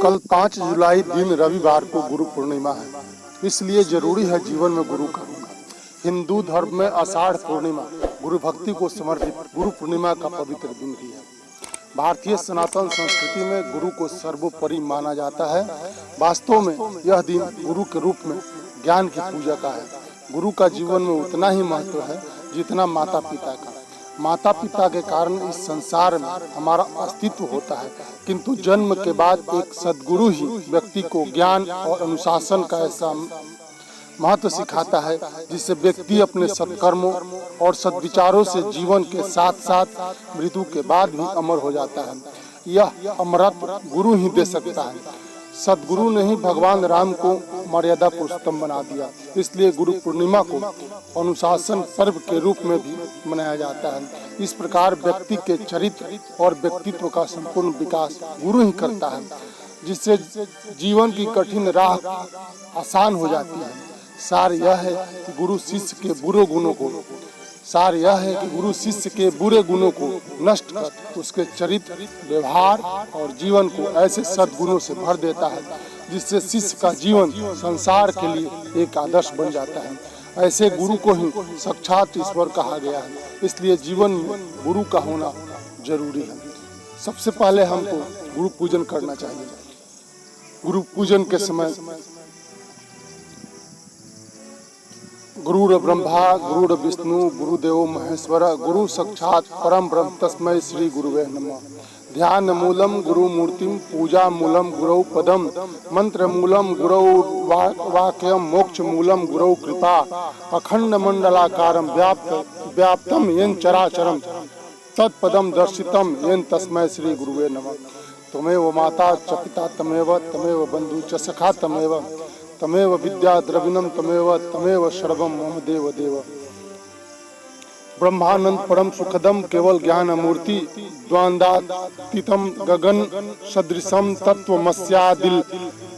कल 5 जुलाई दिन रविवार को गुरु पूर्णिमा है, इसलिए जरूरी है जीवन में गुरु का होना। हिंदू धर्म में आषाढ़ पूर्णिमा गुरु भक्ति को समर्पित गुरु पूर्णिमा का पवित्र दिन भी है। भारतीय सनातन संस्कृति में गुरु को सर्वोपरि माना जाता है। वास्तव में यह दिन गुरु के रूप में ज्ञान की पूजा का है। गुरु का जीवन में उतना ही महत्व है जितना माता पिता का। माता पिता के कारण इस संसार में हमारा अस्तित्व होता है, किंतु जन्म के बाद एक सद्गुरु ही व्यक्ति को ज्ञान और अनुशासन का ऐसा महत्व सिखाता है जिससे व्यक्ति अपने सत्कर्मों और सद्विचारों से जीवन के साथ साथ मृत्यु के बाद भी अमर हो जाता है। यह अमरत्व गुरु ही दे सकता है। सद्गुरु ने ही भगवान राम को मर्यादा पुरुषोत्तम बना दिया, इसलिए गुरु पूर्णिमा को अनुशासन पर्व के रूप में भी मनाया जाता है। इस प्रकार व्यक्ति के चरित्र और व्यक्तित्व का संपूर्ण विकास गुरु ही करता है, जिससे जीवन की कठिन राह आसान हो जाती है। सार यह है कि गुरु शिष्य के बुरे गुणों को नष्ट कर उसके चरित्र, व्यवहार और जीवन को ऐसे सद्गुणों से भर देता है जिससे शिष्य का जीवन संसार के लिए एक आदर्श बन जाता है। ऐसे गुरु को ही साक्षात ईश्वर कहा गया है, इसलिए जीवन में गुरु का होना जरूरी है। सबसे पहले हमको गुरु पूजन करना चाहिए। गुरु पूजन के समय गुरुर ब्रह्मा गुरुर विष्णु गुरुदेव महेश्वर गुरु साक्षात परम ब्रह्म तस्मै श्री गुरुवे नमः। ध्यान मूलम गुरु मूर्तिम पूजा मूलम गुरौ पदम मंत्र मूलम गुरौ वाक्यम मोक्ष मूलम गुरौ कृपा अखंड मंडलाकारम व्याप्तम येन चराचरम तत्पदम दर्शितम येन तस्मै श्री गुरुवे नमः। त्वमेव माता च पिता तमेव बंधु च सखा तमेव विद्या द्रविणम तमेव सर्वम मम देव देव। ब्रह्मानंद परम सुखदम केवल ज्ञान मूर्ति द्वंद्वातीतम गगन सदृशम तत्वमस्यादिल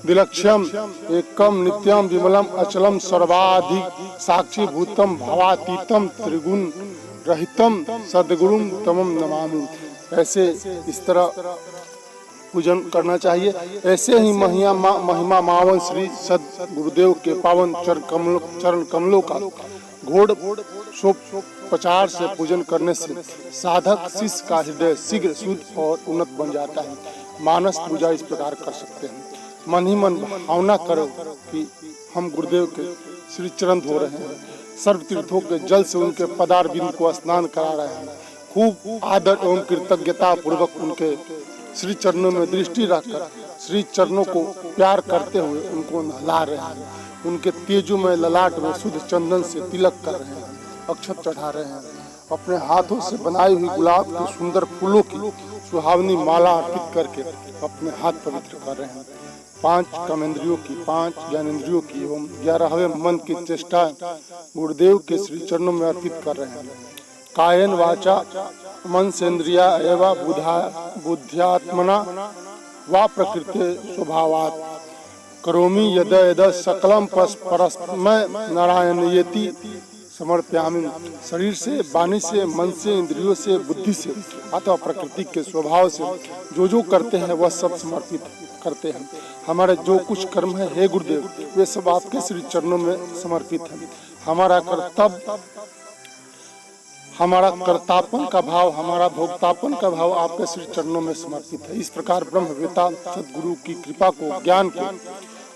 दिलक्ष्यम एकम नित्यम विमलम अचलम सर्वाधिक साक्षी भूतम भावातीतम त्रिगुण रहितम सद्गुरुम तमम नमामि। ऐसे इस तरह पूजन करना चाहिए। ऐसे ही महिमा मावन श्री सद गुरुदेव के पावन चरण कमलों का घोड़ शोपचार से पूजन करने से साधक शिष्य का हृदय शीघ्र शुद्ध और उन्नत बन जाता है। मानस पूजा इस प्रकार कर सकते हैं। मन ही मन भावना करो कि हम गुरुदेव के श्री चरण धो रहे हैं, सर्व तीर्थों के जल से उनके पदारविंद को स्नान करा रहे हैं। खूब आदर एवं कृतज्ञता पूर्वक उनके श्री चरणों में दृष्टि रखकर श्री चरणों को प्यार करते हुए उनको नहला रहे हैं। उनके तेजोमय ललाट में शुद्ध चंदन से तिलक कर रहे हैं, अक्षत चढ़ा रहे हैं। अपने हाथों से बनाई हुई गुलाब के सुंदर फूलों की सुहावनी माला अर्पित करके अपने हाथ पवित्र कर रहे हैं। 5 कर्मेंद्रियों की, 5 ज्ञानेंद्रियों की एवं 11वें मन की चेष्टा गुरुदेव के श्री चरणों में अर्पित कर रहे हैं। कायन वाचा मन सेन्द्रिया एवं बुद्ध्यात्मना वा प्रकृति स्वभावात् करोमि यद यद सकलम परस्मै नारायणयेति समर्पयामि। शरीर से, वाणी से, मन से, इंद्रियों से, बुद्धि से अथवा प्रकृति के स्वभाव से जो करते हैं वह सब समर्पित करते हैं। हमारे जो कुछ कर्म है हे गुरुदेव वे सब आपके श्री चरणों में समर्पित है। हमारा कर्तापन का भाव, हमारा भोक्तापन का भाव आपके श्री चरणों में समर्पित है। इस प्रकार ब्रह्मवेता सद्गुरु की कृपा को, ज्ञान को,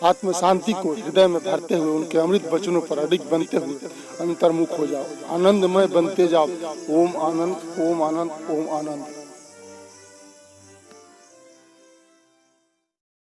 आत्म शांति को हृदय में भरते हुए उनके अमृत वचनों पर अडिग बनते हुए अंतर्मुख हो जाओ, आनंदमय बनते जाओ। ओम आनंद, ओम आनंद, ओम आनंद।